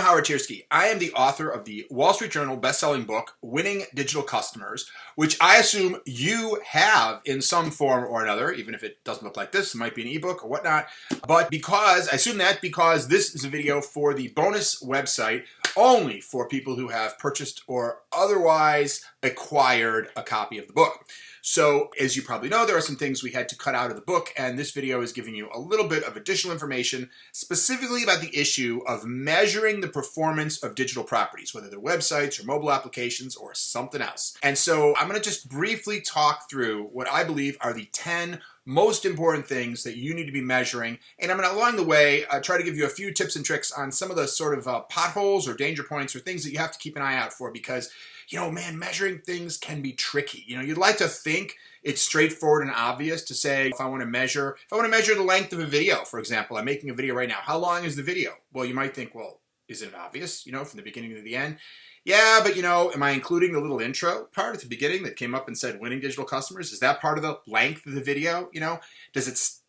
Howard Tiersky. I am the author of the Wall Street Journal best-selling book, Winning Digital Customers, which I assume you have in some form or another, even if it doesn't look like this. It might be an ebook or whatnot. But I assume that because this is a video for the bonus website only for people who have purchased or otherwise acquired a copy of the book. So, as you probably know, there are some things we had to cut out of the book, and this video is giving you a little bit of additional information, specifically about the issue of measuring the performance of digital properties, whether they're websites or mobile applications or something else. And so I'm going to just briefly talk through what I believe are the 10 most important things that you need to be measuring. And I'm going to, along the way, try to give you a few tips and tricks on some of the sort of potholes or danger points or things that you have to keep an eye out for because, you know, man, measuring things can be tricky. You know, you'd like to think it's straightforward and obvious to say, if I want to measure the length of a video, for example, I'm making a video right now. How long is the video? Well, you might think, well, isn't it obvious, you know, from the beginning to the end? Yeah, but you know, am I including the little intro part at the beginning that came up and said winning digital customers? Is that part of the length of the video? You know,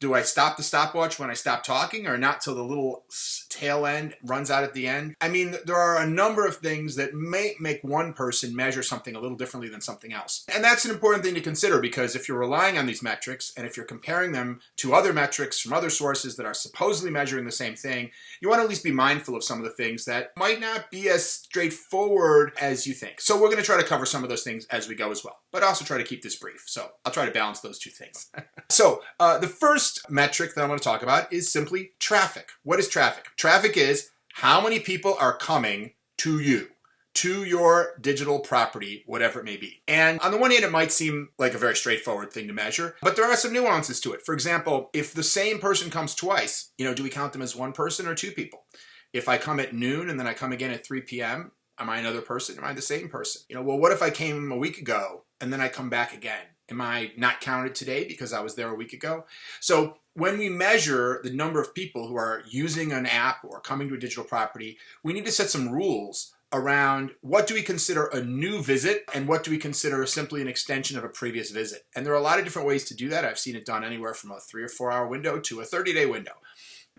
do I stop the stopwatch when I stop talking or not till the little tail end runs out at the end? I mean, there are a number of things that may make one person measure something a little differently than something else. And that's an important thing to consider because if you're relying on these metrics and if you're comparing them to other metrics from other sources that are supposedly measuring the same thing, you want to at least be mindful of some of the things that might not be as straightforward as you think. So we're going to try to cover some of those things as we go as well, but also try to keep this brief. So I'll try to balance those two things. So the first metric that I want to talk about is simply traffic. What is traffic? Traffic is how many people are coming to you, to your digital property, whatever it may be. And on the one hand, it might seem like a very straightforward thing to measure, but there are some nuances to it. For example, if the same person comes twice, you know, do we count them as one person or two people? If I come at noon and then I come again at 3 p.m., am I another person? Am I the same person? You know, well, what if I came a week ago and then I come back again? Am I not counted today because I was there a week ago? So when we measure the number of people who are using an app or coming to a digital property, we need to set some rules around what do we consider a new visit and what do we consider simply an extension of a previous visit. And there are a lot of different ways to do that. I've seen it done anywhere from a 3 or 4 hour window to a 30-day window.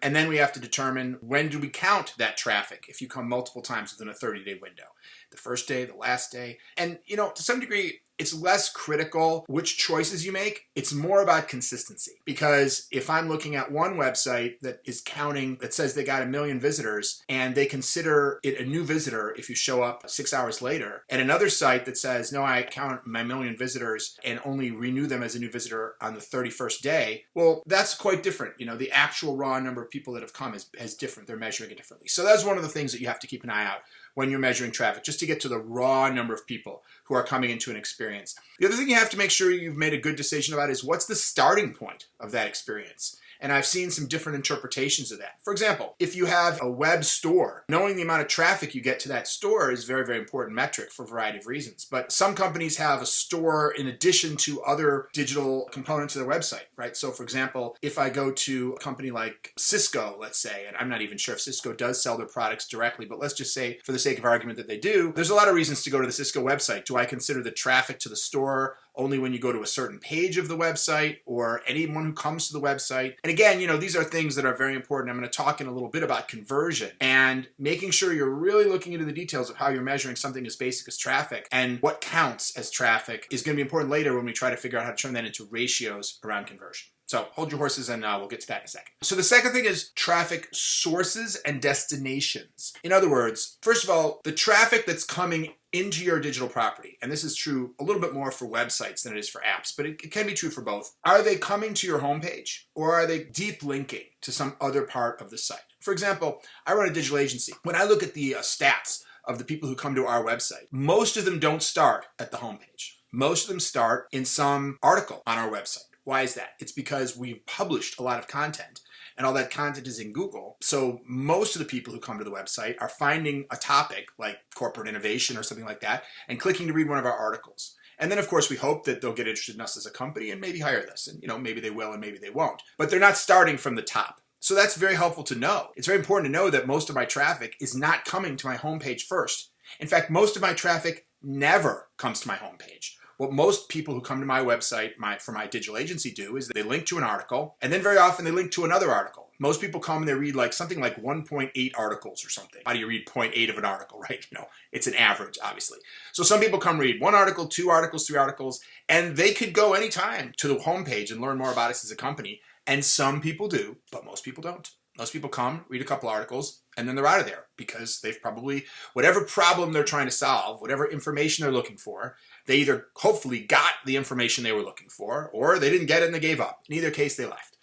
And then we have to determine when do we count that traffic if you come multiple times within a 30-day window. The first day, the last day. And, you know, to some degree, it's less critical which choices you make. It's more about consistency. Because if I'm looking at one website that is counting, that says they got 1 million visitors, and they consider it a new visitor if you show up 6 hours later, and another site that says, no, I count my 1 million visitors and only renew them as a new visitor on the 31st day, well, that's quite different. You know, the actual raw number of people that have come is different. They're measuring it differently. So that's one of the things that you have to keep an eye out when you're measuring traffic, just to get to the raw number of people who are coming into an experience. The other thing you have to make sure you've made a good decision about is what's the starting point of that experience? And I've seen some different interpretations of that. For example, if you have a web store, knowing the amount of traffic you get to that store is a very, very important metric for a variety of reasons. But some companies have a store in addition to other digital components of their website, right? So for example, if I go to a company like Cisco, let's say, and I'm not even sure if Cisco does sell their products directly, but let's just say for the sake of argument that they do, there's a lot of reasons to go to the Cisco website. Do I consider the traffic to the store only when you go to a certain page of the website or anyone who comes to the website? And again, you know, these are things that are very important. I'm going to talk in a little bit about conversion and making sure you're really looking into the details of how you're measuring something as basic as traffic and what counts as traffic is going to be important later when we try to figure out how to turn that into ratios around conversion. So hold your horses and we'll get to that in a second. So the second thing is traffic sources and destinations. In other words, first of all, the traffic that's coming into your digital property, and this is true a little bit more for websites than it is for apps, but it can be true for both. Are they coming to your homepage or are they deep linking to some other part of the site? For example, I run a digital agency. When I look at the stats of the people who come to our website, most of them don't start at the homepage. Most of them start in some article on our website. Why is that? It's because we've published a lot of content and all that content is in Google. So most of the people who come to the website are finding a topic like corporate innovation or something like that and clicking to read one of our articles. And then, of course, we hope that they'll get interested in us as a company and maybe hire us. And, you know, maybe they will and maybe they won't. But they're not starting from the top. So that's very helpful to know. It's very important to know that most of my traffic is not coming to my homepage first. In fact, most of my traffic never comes to my homepage. What most people who come to my website for my digital agency do is they link to an article, and then very often they link to another article. Most people come and they read like something like 1.8 articles or something. How do you read 0.8 of an article, right? It's an average, obviously. So some people come read 1 article, 2 articles, 3 articles, and they could go anytime to the homepage and learn more about us as a company. And some people do, but most people don't. Most people come, read a couple articles, and then they're out of there because they've probably, whatever problem they're trying to solve, whatever information they're looking for, they either hopefully got the information they were looking for, or they didn't get it and they gave up. In either case, they left.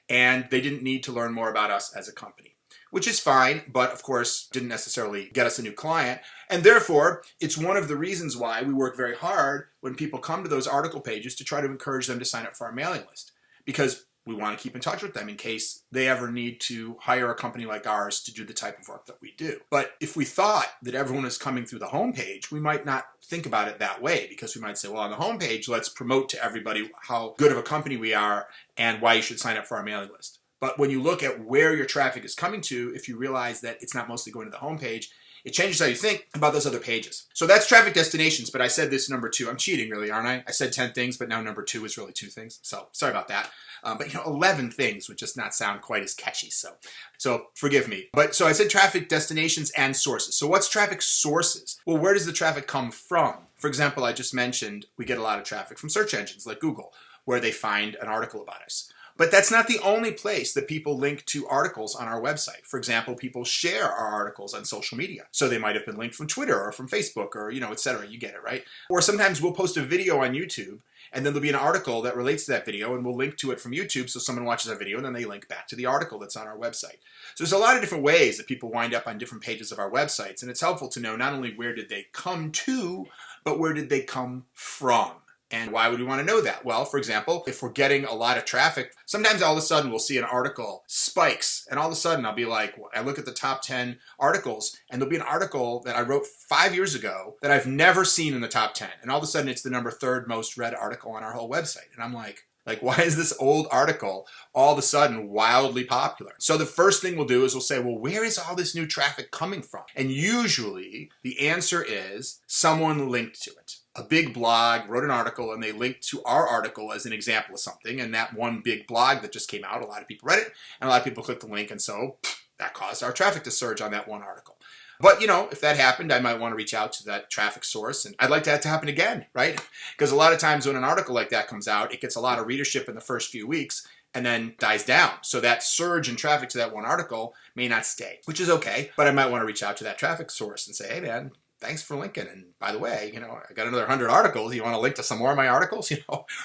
And they didn't need to learn more about us as a company, which is fine, but of course didn't necessarily get us a new client. And therefore, it's one of the reasons why we work very hard when people come to those article pages to try to encourage them to sign up for our mailing list, because we want to keep in touch with them in case they ever need to hire a company like ours to do the type of work that we do. But if we thought that everyone is coming through the homepage, we might not think about it that way, because we might say, well, on the homepage, let's promote to everybody how good of a company we are and why you should sign up for our mailing list. But when you look at where your traffic is coming to, if you realize that it's not mostly going to the homepage, it changes how you think about those other pages. So that's traffic destinations, but I said this number 2. I'm cheating really, aren't I? I said 10 things, but now number 2 is really 2 things. So sorry about that. But 11 things would just not sound quite as catchy. So forgive me. But so I said traffic destinations and sources. So what's traffic sources? Well, where does the traffic come from? For example, I just mentioned we get a lot of traffic from search engines like Google, where they find an article about us. But that's not the only place that people link to articles on our website. For example, people share our articles on social media. So they might have been linked from Twitter or from Facebook or, et cetera. You get it, right? Or sometimes we'll post a video on YouTube and then there'll be an article that relates to that video and we'll link to it from YouTube. So someone watches that video and then they link back to the article that's on our website. So there's a lot of different ways that people wind up on different pages of our websites. And it's helpful to know not only where did they come to, but where did they come from? And why would we want to know that? Well, for example, if we're getting a lot of traffic, sometimes all of a sudden we'll see an article spikes, and all of a sudden I'll be like, I look at the top 10 articles, and there'll be an article that I wrote 5 years ago that I've never seen in the top 10. And all of a sudden it's the number 3rd most read article on our whole website. And I'm like, why is this old article all of a sudden wildly popular? So the first thing we'll do is we'll say, well, where is all this new traffic coming from? And usually the answer is someone linked to it. A big blog wrote an article and they linked to our article as an example of something. And that one big blog that just came out, a lot of people read it and a lot of people clicked the link. And so that caused our traffic to surge on that one article. But, if that happened, I might want to reach out to that traffic source. And I'd like that to happen again, right? Because a lot of times when an article like that comes out, it gets a lot of readership in the first few weeks and then dies down. So that surge in traffic to that one article may not stay, which is okay. But I might want to reach out to that traffic source and say, hey, man, thanks for linking. And by the way, I got another 100 articles. You want to link to some more of my articles,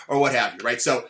or what have you, right? So